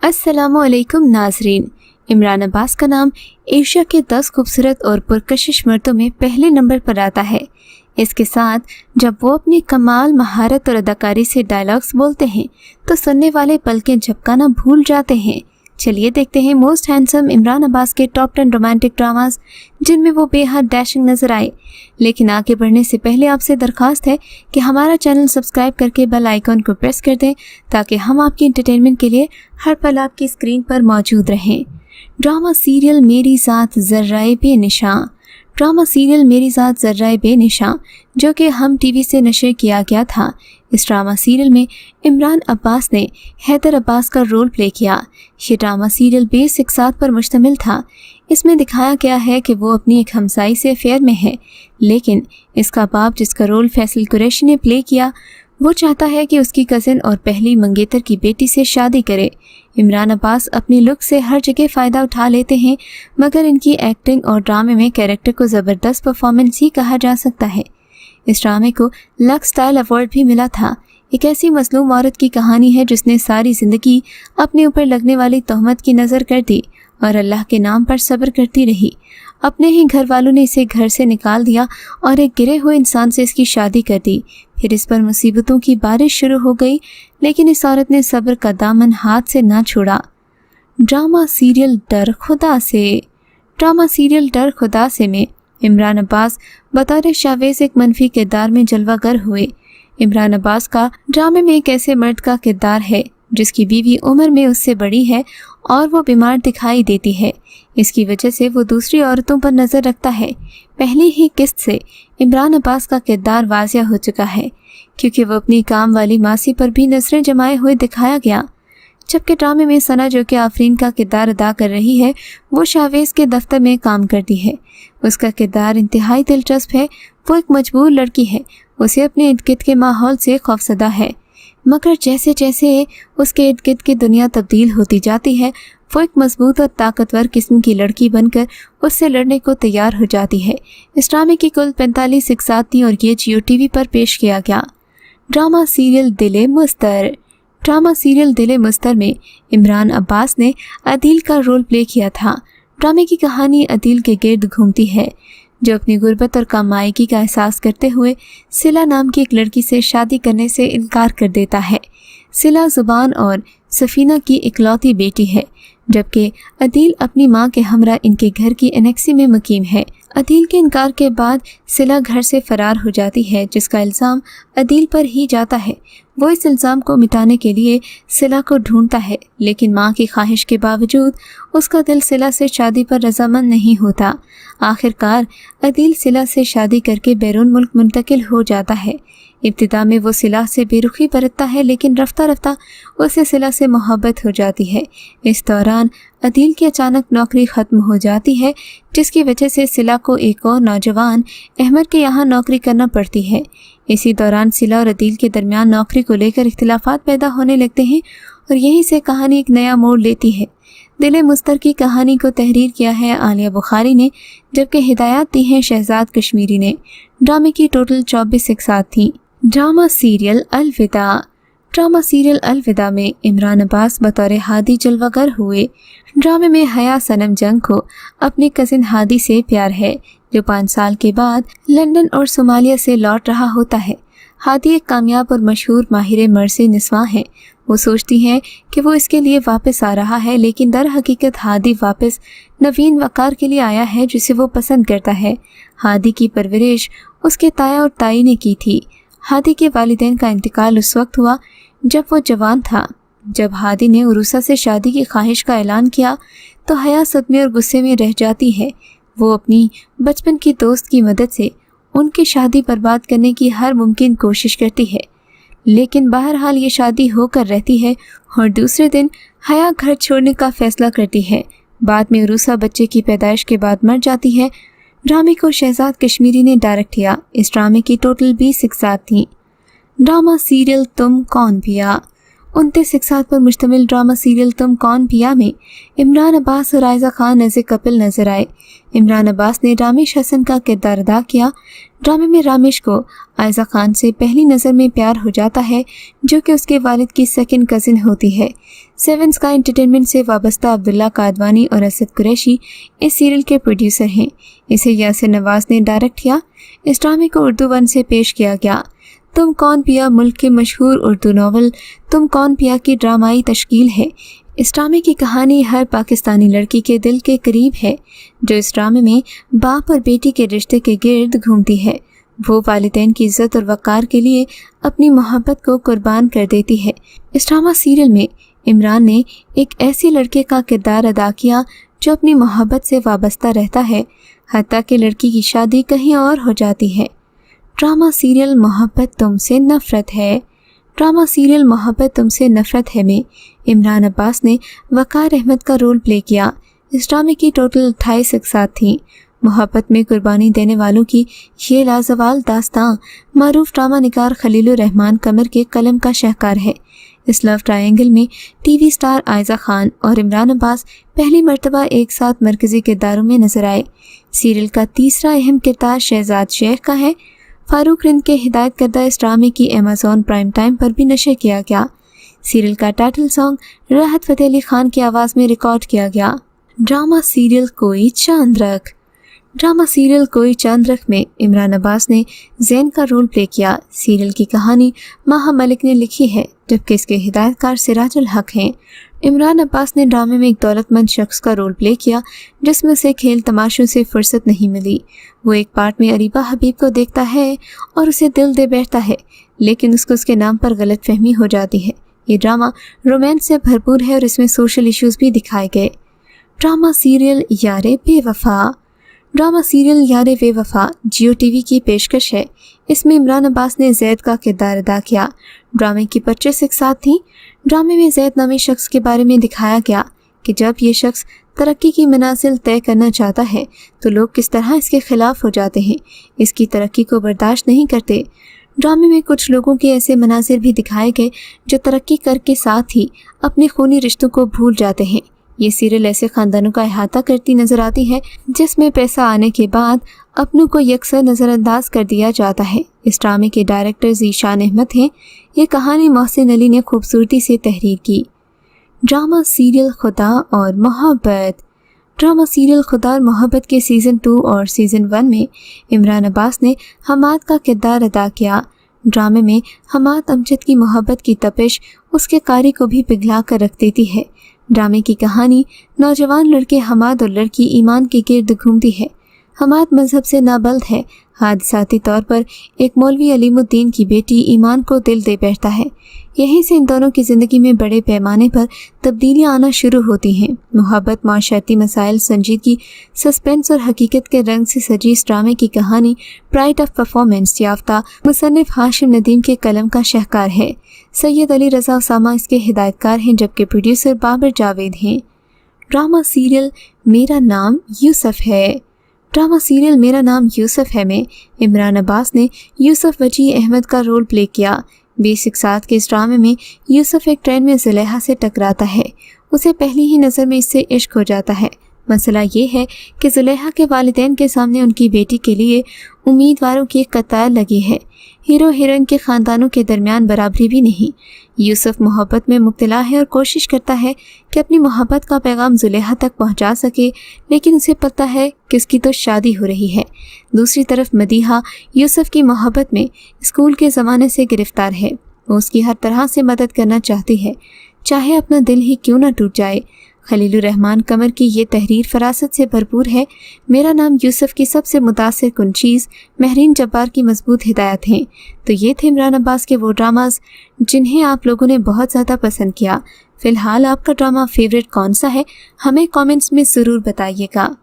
अस्सलामुअलैकुम नाजरीन। इमरान अब्बास का नाम एशिया के 10 खूबसूरत और पुरकशिश मर्दों में पहले नंबर पर आता है। इसके साथ जब वो अपनी कमाल महारत और अदाकारी से डायलॉग्स बोलते हैं तो सुनने वाले पलकें झपकाना भूल जाते हैं। चलिए देखते हैं मोस्ट हैंडसम इमरान अब्बास के टॉप 10 रोमांटिक ड्रामास जिनमें वो बेहद डैशिंग नजर आए। लेकिन आगे बढ़ने से पहले आपसे दरख्वास्त है कि हमारा चैनल सब्सक्राइब करके बेल आइकॉन को प्रेस कर दें ताकि हम आपकी एंटरटेनमेंट के लिए हर पल आपकी स्क्रीन पर मौजूद रहें। ड्रामा सीरियल मेरी ज़ात ज़र्राए बेनिशां। ड्रामा सीरियल मेरी ज़ात ज़र्राए बेनिशां जो कि हम टीवी से नशर किया गया था। इस ड्रामा सीरियल में इमरान अब्बास ने हैदर अब्बास का रोल प्ले किया। ये ड्रामा सीरियल बेसिक साथ पर मुश्तमिल था। इसमें दिखाया गया है कि वो अपनी एक हमसाई से अफेयर में है, लेकिन इसका बाप जिसका रोल फैसल कुरैशी ने प्ले किया वो चाहता है कि उसकी कज़न और पहली मंगेतर की बेटी से शादी करे। इमरान अब्बास अपनी लुक से हर जगह फ़ायदा उठा लेते हैं, मगर इनकी एक्टिंग और ड्रामे में कैरेक्टर को ज़बरदस्त परफॉर्मेंस ही कहा जा सकता है। इस ड्रामे को लक्स स्टाइल अवार्ड भी मिला था। एक ऐसी मज़लूम औरत की कहानी है जिसने सारी ज़िंदगी अपने ऊपर लगने वाली तोहमत की नज़र कर दी और अल्लाह के नाम पर सब्र करती रही। अपने ही घर वालों ने इसे घर से निकाल दिया और एक गिरे हुए इंसान से इसकी शादी कर दी। फिर इस पर मुसीबतों की बारिश शुरू हो गई, लेकिन इस औरत ने सब्र का दामन हाथ से ना छोड़ा। ड्रामा सीरियल डर खुदा से। ड्रामा सीरियल डर खुदा से में इमरान अब्बास बतौर शावेज एक मनफी किरदार में जलवागर हुए। इमरान अब्बास का ड्रामे में एक ऐसे मर्द का किरदार है जिसकी बीवी उम्र में उससे बड़ी है और वो बीमार दिखाई देती है। इसकी वजह से वो दूसरी औरतों पर नज़र रखता है। पहली ही किस्त से इमरान अब्बास का किरदार वाज़िया हो चुका है, क्योंकि वो अपनी काम वाली मासी पर भी नजरें जमाए हुए दिखाया गया। जबकि ड्रामे में सना जो कि आफरीन का किरदार अदा कर रही है वो शावेज के दफ्तर में काम करती है। उसका किरदार इंतहाई दिलचस्प है। वो एक मजबूर लड़की है, उसे अपने इर्द गिर्द के माहौल से खौफसदा है, मगर जैसे जैसे उसके इर्द गिर्द की दुनिया तब्दील होती जाती है वो एक मजबूत और ताकतवर किस्म की लड़की बनकर उससे लड़ने को तैयार हो जाती है। इस ड्रामे की कुल 45 इक़्सात थी और ये जियो टीवी पर पेश किया गया। ड्रामा सीरियल दिल मुस्तर। ड्रामा सीरियल दिल मुस्तर में इमरान अब्बास ने अदील का रोल प्ले किया था। ड्रामे की कहानी अदील के गिर्द घूमती है जो अपनी गुर्बत और कमायगी का एहसास करते हुए सिला नाम की एक लड़की से शादी करने से इनकार कर देता है। सिला जुबान और सफीना की इकलौती बेटी है, जबकि अदील अपनी मां के हमरा इनके घर की एनेक्सी में मुकीम है। अदील के इनकार के बाद सिला घर से फरार हो जाती है, जिसका इल्ज़ाम अदील पर ही जाता है। वो इस इल्ज़ाम को मिटाने के लिए सिला को ढूंढता है, लेकिन मां की ख्वाहिश के बावजूद उसका दिल सिला से शादी पर रजामंद नहीं होता। आखिरकार अदील सिला से शादी करके बैरून मुल्क मुंतकिल हो जाता है। इब्तिदा में वो सिला से बेरुखी बरतता है, लेकिन रफ्ता रफ्ता उसे सिला से मोहब्बत हो जाती है। इस दौरान अदील की अचानक नौकरी ख़त्म हो जाती है, जिसकी वजह से सिला को एक और नौजवान अहमद के यहाँ नौकरी करना पड़ती है। इसी दौरान सिला और अदील के दरमियान नौकरी को लेकर इख्तिलाफात पैदा होने लगते हैं और यहीं से कहानी एक नया मोड़ लेती है। दिल मुस्तर की कहानी को तहरीर किया है आलिया बुखारी ने, जबकि हिदायत दी है शहजाद कश्मीरी ने। ड्रामे की टोटल 24 इक़्सात थीं। ड्रामा सीरियल अलविदा। ड्रामा सीरियल अलविदा में इमरान अब्बास बतौर हादी जलवागर हुए। ड्रामे में हया सनम जंग को अपने कज़न हादी से प्यार है, जो 5 साल के बाद लंदन और सोमालिया से लौट रहा होता है। हादी एक कामयाब और मशहूर माहिर मर्से निस्वां है। वो सोचती हैं कि वो इसके लिए वापस आ रहा है, लेकिन दर हकीकत हादी वापस नवीन वकार के लिए आया है जिसे वो पसंद करता है। हादी की परवरिश उसके ताया और ताई ने की थी। हादी के वालिदैन का इंतकाल उस वक्त हुआ जब वो जवान था। जब हादी ने उरूसा से शादी की ख्वाहिश का ऐलान किया तो हया सदमे और गुस्से में रह जाती है। वो अपनी बचपन की दोस्त की मदद से उनकी शादी बर्बाद करने की हर मुमकिन कोशिश करती है, लेकिन बहरहाल ये शादी होकर रहती है और दूसरे दिन हया घर छोड़ने का फैसला करती है। बाद में उरूसा बच्चे की पैदाइश के बाद मर जाती है। ड्रामे को शहजाद कश्मीरी ने डायरेक्ट किया। इस ड्रामे की टोटल 20 इक़्सात थीं। ड्रामा सीरियल तुम कौन पिया। 29 इकसात पर मुश्तमिल ड्रामा सीरियल तुम कौन पिया में इमरान अब्बास और आयजा खान ऐसे कपिल नजर आए। इमरान अब्बास ने रामेश हसन का किरदार अदा किया। ड्रामे में रामेश को आयजा खान से पहली नज़र में प्यार हो जाता है, जो कि उसके वालिद की सेकंड कज़िन होती है। सेवन स्काई एंटरटेनमेंट से वाबस्ता अब्दुल्ला कादवानी और असद कुरैशी इस सीरियल के प्रोड्यूसर हैं। इसे यासिर नवाज ने डायरेक्ट किया। इस ड्रामे को उर्दू 1 से पेश किया गया। तुम कौन पिया मुल्क के मशहूर उर्दू नावल तुम कौन पिया की ड्रामाई तश्कील है। इस ड्रामे की कहानी हर पाकिस्तानी लड़की के दिल के करीब है, जो इस ड्रामे में बाप और बेटी के रिश्ते के गिर्द घूमती है। वो वालिदैन की इज्जत और वक़ार के लिए अपनी मोहब्बत को कुर्बान कर देती है। इस ड्रामा सीरियल में इमरान ने एक ऐसे लड़के का किरदार अदा किया जो अपनी मोहब्बत से वाबस्ता रहता है, हत्ता कि लड़की की शादी कहीं और हो जाती है। ड्रामा सीरियल मोहब्बत तुमसे नफ़रत है। ड्रामा सीरियल मोहब्बत तुमसे नफ़रत है में इमरान अब्बास ने वक़ार अहमद का रोल प्ले किया। इस ड्रामे की टोटल 28 इकसात थीं। मोहब्बत में कुर्बानी देने वालों की ये लाजवाल दास्तां मारूफ ड्रामा निगार खलीलुर रहमान कमर के कलम का शाहकार है। इस लव ट्रायंगल में टीवी स्टार आयजा खान और इमरान अब्बास पहली मर्तबा एक साथ मरकज़ी किरदारों में नजर आए। सीरियल का तीसरा अहम किरदार शहजाद शेख का है। फारूक रिंद के हिदायत करदा इस ड्रामे की अमेज़ॉन प्राइम टाइम पर भी नशर किया गया। सीरियल का टाइटल सॉन्ग राहत फ़तेह अली खान की आवाज़ में रिकॉर्ड किया गया। ड्रामा सीरियल कोई चांद रख। ड्रामा सीरियल कोई चांद रख में इमरान अब्बास ने जैन का रोल प्ले किया। सीरियल की कहानी माहा मलिक ने लिखी है, जबकि इसके हिदायतकार सिराजुल हक हैं। इमरान अब्बास ने ड्रामे में एक दौलतमंद शख्स का रोल प्ले किया, जिसमें उसे खेल तमाशों से फुर्सत नहीं मिली। वो एक पार्ट में अरीबा हबीब को देखता है और उसे दिल दे बैठता है, लेकिन उसको उसके नाम पर गलतफहमी हो जाती है। ये ड्रामा रोमांस से भरपूर है और इसमें सोशल इश्यूज भी दिखाए गए। ड्रामा सीरियल यारे बेवफा। ड्रामा सीरियल यारे बेवफा जियो टीवी की पेशकश है। इसमें इमरान अब्बास ने जैद का किरदार अदा किया। ड्रामे की 25 इकसात थी। ड्रामे में जैद नामी शख्स के बारे में दिखाया गया कि जब ये शख्स तरक्की की मनाजिल तय करना चाहता है तो लोग किस तरह इसके खिलाफ हो जाते हैं, इसकी तरक्की को बर्दाश्त नहीं करते। ड्रामे में कुछ लोगों के ऐसे मनाजिर भी दिखाए गए जो तरक्की करके साथ ही अपने खूनी रिश्तों को भूल जाते हैं। ये सीरियल ऐसे ख़ानदानों का अहाता करती नज़र आती है जिसमें पैसा आने के बाद अपनों को यकसर नज़रअंदाज कर दिया जाता है। इस ड्रामे के डायरेक्टर ज़ीशान अहमद हैं। ये कहानी मोहसिन अली ने खूबसूरती से तहरीर की। ड्रामा सीरियल खुदा और मोहब्बत। ड्रामा सीरियल खुदा और मोहब्बत के सीज़न 2 और सीज़न 1 में इमरान अब्बास ने हमाद का किरदार अदा किया। ड्रामे में हमाद अमजद की मोहब्बत की तपिश उसके कारी को भी पिघला कर रख देती है। ड्रामे की कहानी नौजवान लड़के हमाद और लड़की ईमान के गिर्द घूमती है। हमाद मजहब से नाबल्द है। हादसाती तौर पर एक मौलवी अलीमुद्दीन की बेटी ईमान को दिल दे बैठता है। यहीं से इन दोनों की ज़िंदगी में बड़े पैमाने पर तब्दीलियां आना शुरू होती हैं। मोहब्बत, माशरती मसाइल, संजीदगी, सस्पेंस और हकीकत के रंग से सजी इस ड्रामे की कहानी प्राइड ऑफ परफॉर्मेंस याफ्ता मुसन्निफ हाशिम नदीम के कलम का शाहकार है। सैयद अली रज़ा उसामा इसके हिदायतकार हैं, जबकि प्रोड्यूसर बाबर जावेद हैं। ड्रामा सीरियल मेरा नाम यूसुफ है। ड्रामा सीरियल मेरा नाम यूसुफ है में इमरान अब्बास ने यूसुफ वजी अहमद का रोल प्ले किया। 20 इकसात के इस ड्रामे में यूसुफ एक ट्रेन में जुलेहा से टकराता है। उसे पहली ही नज़र में इससे इश्क हो जाता है। मसला ये है कि जुलेहा के वालिदैन के सामने उनकी बेटी के लिए उम्मीदवारों की एक कतार लगी है। हीरो हीरोइन के ख़ानदानों के दरमियान बराबरी भी नहीं। यूसुफ मोहब्बत में मुब्तला है और कोशिश करता है कि अपनी मोहब्बत का पैगाम जुलेहा तक पहुंचा सके, लेकिन उसे पता है कि उसकी तो शादी हो रही है। दूसरी तरफ मदीहा यूसुफ की मोहब्बत में स्कूल के ज़माने से गिरफ्तार है। वो उसकी हर तरह से मदद करना चाहती है, चाहे अपना दिल ही क्यों ना टूट जाए। खलीलुर रहमान कमर की ये तहरीर फरासत से भरपूर है। मेरा नाम यूसुफ की सबसे मुतासिर कुन चीज़ महरीन जब्बार की मजबूत हिदायत हैं। तो ये थे इमरान अब्बास के वो ड्रामाज जिन्हें आप लोगों ने बहुत ज़्यादा पसंद किया। फ़िलहाल आपका ड्रामा फेवरेट कौन सा है, हमें कमेंट्स में ज़रूर बताइएगा।